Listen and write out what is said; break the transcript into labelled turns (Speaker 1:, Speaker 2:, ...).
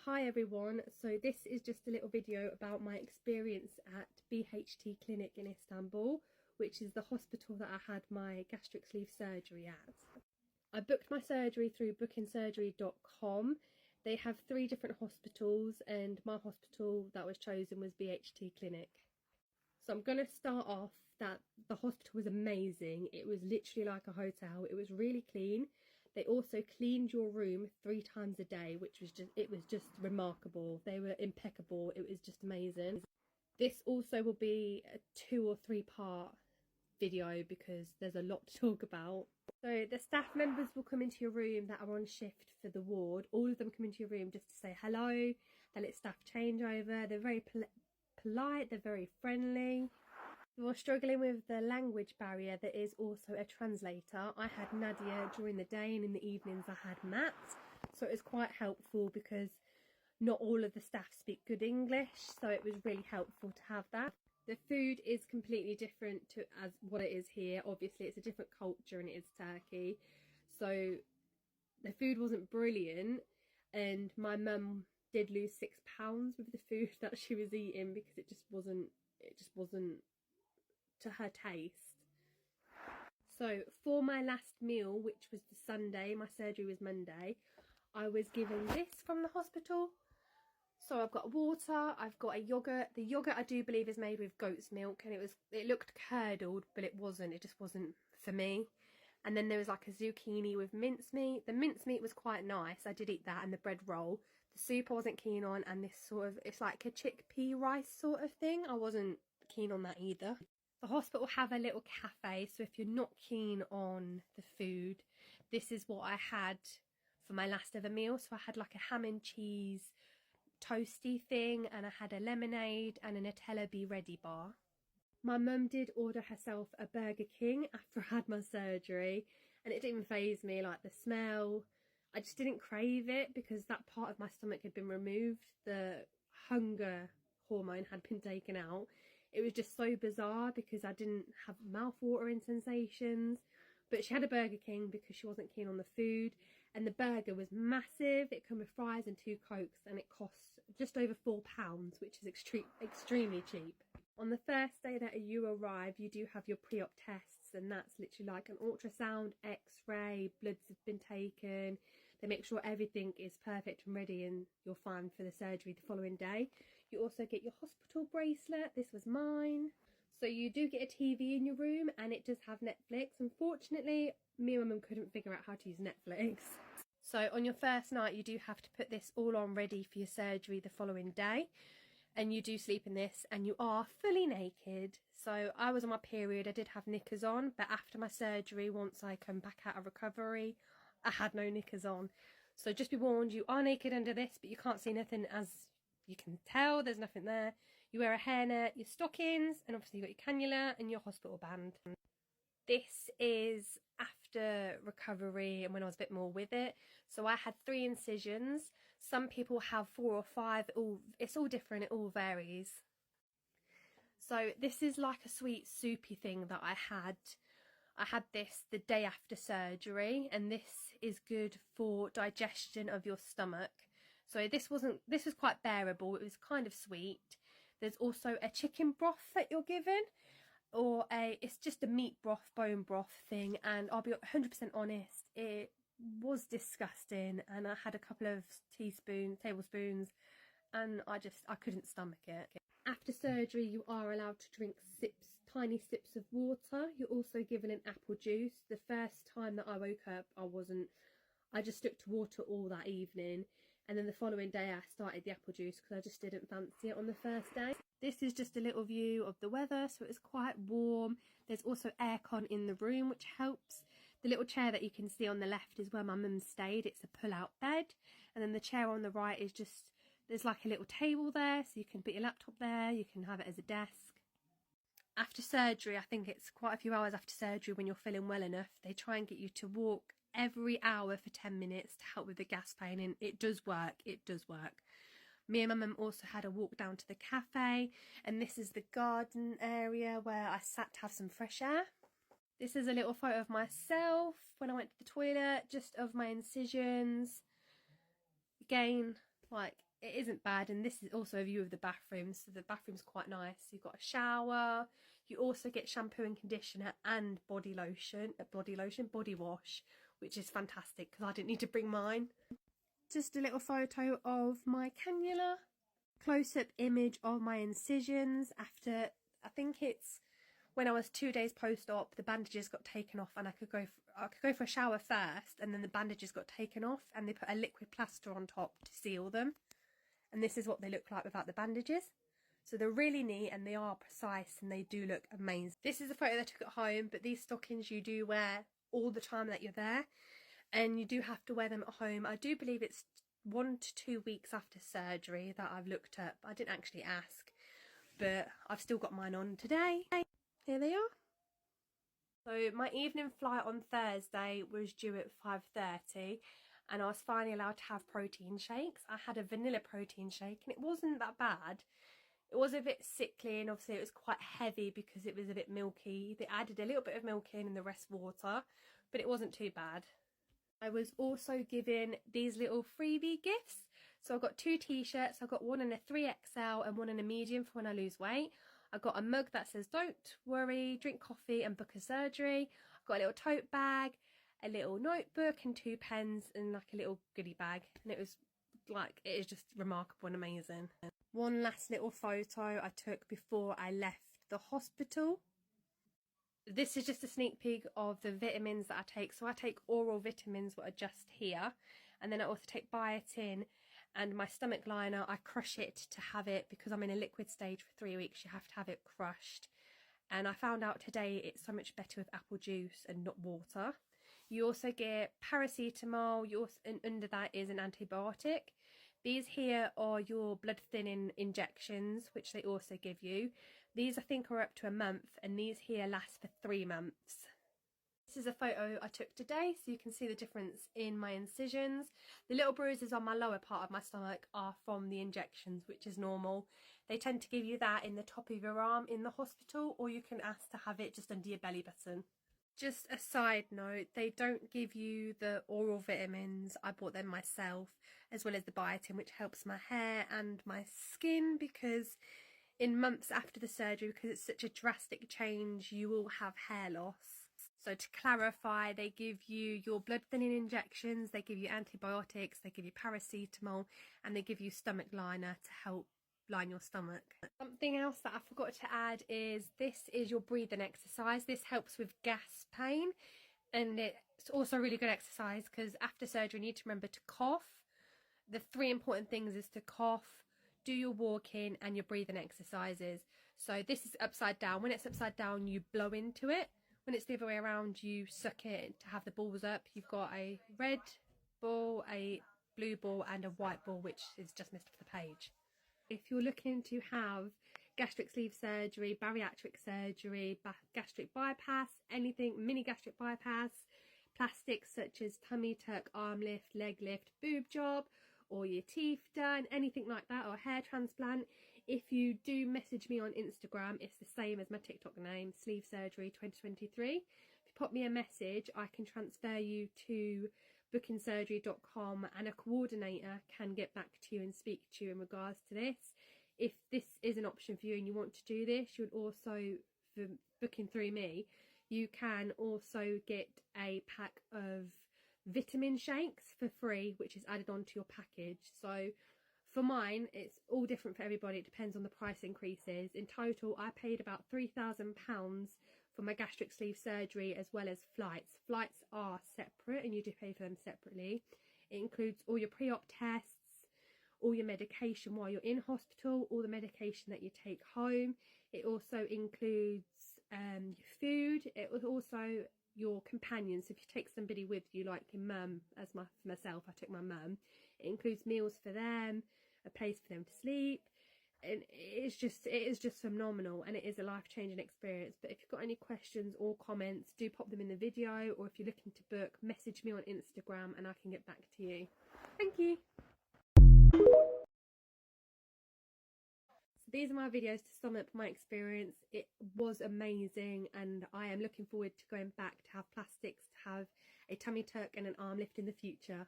Speaker 1: Hi everyone, so this is just a little video about my experience at BHT Clinic in Istanbul, which is the hospital that I had my gastric sleeve surgery at. I booked my surgery through bookingsurgery.com. They have 3 different hospitals and my hospital that was chosen was BHT Clinic. So I'm going to start off that the hospital was amazing. It was literally like a hotel. It was really clean. They also cleaned your room 3 times a day, which was just remarkable. They were impeccable. It was just amazing. This also will be a 2 or 3 part video because there's a lot to talk about. So the staff members will come into your room that are on shift for the ward. All of them come into your room just to say hello. They let staff change over. They're very polite. They're very friendly. If you're struggling with the language barrier, there is also a translator. I had Nadia during the day and in the evenings I had Matt. So it was quite helpful because not all of the staff speak good English. So it was really helpful to have that. The food is completely different to as what it is here. Obviously it's a different culture and it is Turkey. So the food wasn't brilliant and my mum did lose 6 pounds with the food that she was eating because it just wasn't to her taste. So for my last meal, which was the Sunday, my surgery was Monday, I was given this from the hospital. So I've got water, I've got a yogurt. The yogurt I do believe is made with goat's milk and it looked curdled, but it just wasn't for me. And then there was like a zucchini with mincemeat. The mincemeat was quite nice. I did eat that and the bread roll. The soup I wasn't keen on, and this sort of, it's like a chickpea rice sort of thing. I wasn't keen on that either. The hospital have a little cafe, so if you're not keen on the food, this is what I had for my last ever meal. So I had like a ham and cheese toasty thing, and I had a lemonade and a Nutella Be Ready bar. My mum did order herself a Burger King after I had my surgery, and it didn't even faze me, like the smell. I just didn't crave it because that part of my stomach had been removed. The hunger hormone had been taken out. It was just so bizarre because I didn't have mouth-watering sensations. But she had a Burger King because she wasn't keen on the food. And the burger was massive. It came with fries and 2 Cokes and it cost just over £4, which is extremely cheap. On the first day that you arrive, you do have your pre-op tests, and that's literally like an ultrasound, x-ray, bloods have been taken. They make sure everything is perfect and ready and you're fine for the surgery the following day. You also get your hospital bracelet. This was mine. So you do get a TV in your room and it does have Netflix. Unfortunately, me and my mum couldn't figure out how to use Netflix. So on your first night, you do have to put this all on ready for your surgery the following day. And you do sleep in this and you are fully naked. So I was on my period, I did have knickers on, but after my surgery, once I come back out of recovery, I had no knickers on. So just be warned, you are naked under this, but you can't see nothing, as you can tell, there's nothing there. You wear a hairnet, your stockings, and obviously you've got your cannula and your hospital band. This is after recovery and when I was a bit more with it. So I had 3 incisions. Some people have 4 or 5. It's all different, it all varies. So this is like a sweet soupy thing that I had. I had this the day after surgery, and this is good for digestion of your stomach. So this was quite bearable. It was kind of sweet. There's also a chicken broth that you're given. Or it's just a meat broth, bone broth thing, and I'll be 100% honest, it was disgusting, and I had a couple of tablespoons, and I couldn't stomach it. After surgery, you are allowed to drink tiny sips of water. You're also given an apple juice. The first time that I woke up, I just stuck to water all that evening, and then the following day I started the apple juice because I just didn't fancy it on the first day. This is just a little view of the weather, so it's quite warm. There's also aircon in the room, which helps. The little chair that you can see on the left is where my mum stayed. It's a pull-out bed. And then the chair on the right is just, there's like a little table there, so you can put your laptop there, you can have it as a desk. After surgery, I think it's quite a few hours after surgery when you're feeling well enough, they try and get you to walk every hour for 10 minutes to help with the gas pain, and it does work, it does work. Me and my mum also had a walk down to the cafe, and this is the garden area where I sat to have some fresh air. This is a little photo of myself when I went to the toilet, just of my incisions. Again, like, it isn't bad. And this is also a view of the bathroom, so the bathroom's quite nice. You've got a shower, you also get shampoo and conditioner and body wash, which is fantastic because I didn't need to bring mine. Just a little photo of my cannula, close-up image of my incisions after, I think it's when I was 2 days post-op, the bandages got taken off and I could go for a shower first, and then the bandages got taken off and they put a liquid plaster on top to seal them. And this is what they look like without the bandages. So they're really neat and they are precise and they do look amazing. This is a photo that I took at home, but these stockings you do wear all the time that you're there, and you do have to wear them at home. I do believe it's 1 to 2 weeks after surgery that I've looked up. I didn't actually ask, but I've still got mine on today. Here they are. So my evening flight on Thursday was due at 5:30 and I was finally allowed to have protein shakes. I had a vanilla protein shake and it wasn't that bad. It was a bit sickly and obviously it was quite heavy because it was a bit milky. They added a little bit of milk in and the rest water, but it wasn't too bad. I was also given these little freebie gifts. So I got 2 t-shirts. I got one in a 3XL and one in a medium for when I lose weight. I got a mug that says "Don't worry, drink coffee and book a surgery." I got a little tote bag, a little notebook and 2 pens and like a little goodie bag. And it was like, it is just remarkable and amazing. One last little photo I took before I left the hospital. This is just a sneak peek of the vitamins that I take. So I take oral vitamins, what are just here. And then I also take biotin, and my stomach liner, I crush it to have it because I'm in a liquid stage for 3 weeks. You have to have it crushed. And I found out today it's so much better with apple juice and not water. You also get paracetamol, and under that is an antibiotic. These here are your blood thinning injections, which they also give you. These I think are up to a month, and these here last for 3 months. This is a photo I took today, so you can see the difference in my incisions. The little bruises on my lower part of my stomach are from the injections, which is normal. They tend to give you that in the top of your arm in the hospital, or you can ask to have it just under your belly button. Just a side note, they don't give you the oral vitamins. I bought them myself, as well as the biotin, which helps my hair and my skin, because in months after the surgery, because it's such a drastic change, you will have hair loss. So to clarify, they give you your blood thinning injections, they give you antibiotics, they give you paracetamol, and they give you stomach liner to help line your stomach. Something else that I forgot to add is this is your breathing exercise. This helps with gas pain, and it's also a really good exercise because after surgery you need to remember to cough. The 3 important things is to cough, do your walking and your breathing exercises. So this is upside down. When it's upside down, you blow into it. When it's the other way around, you suck it to have the balls up. You've got a red ball, a blue ball and a white ball, which is just missed off the page. If you're looking to have gastric sleeve surgery, bariatric surgery, gastric bypass, anything, mini gastric bypass, plastics such as tummy tuck, arm lift, leg lift, boob job, or your teeth done, anything like that, or hair transplant, if you do message me on Instagram, it's the same as my TikTok name, Sleeve Surgery 2023. If you pop me a message, I can transfer you to bookingsurgery.com and a coordinator can get back to you and speak to you in regards to this. If this is an option for you and you want to do this, you'll also, for booking through me, you can also get a pack of vitamin shakes for free, which is added onto your package. So for mine, it's all different for everybody. It depends on the price increases. In total, I paid about £3,000 for my gastric sleeve surgery, as well as flights. Flights are separate and you do pay for them separately. It includes all your pre-op tests, all your medication while you're in hospital, all the medication that you take home. It also includes your food. It was also your companions. So if you take somebody with you, like your mum, as for myself, I took my mum. It includes meals for them, a place for them to sleep, and it is just phenomenal, and it is a life-changing experience. But if you've got any questions or comments, do pop them in the video, or if you're looking to book, message me on Instagram and I can get back to you. Thank you. So these are my videos to sum up my experience. It was amazing, and I am looking forward to going back to have plastics, to have a tummy tuck and an arm lift in the future.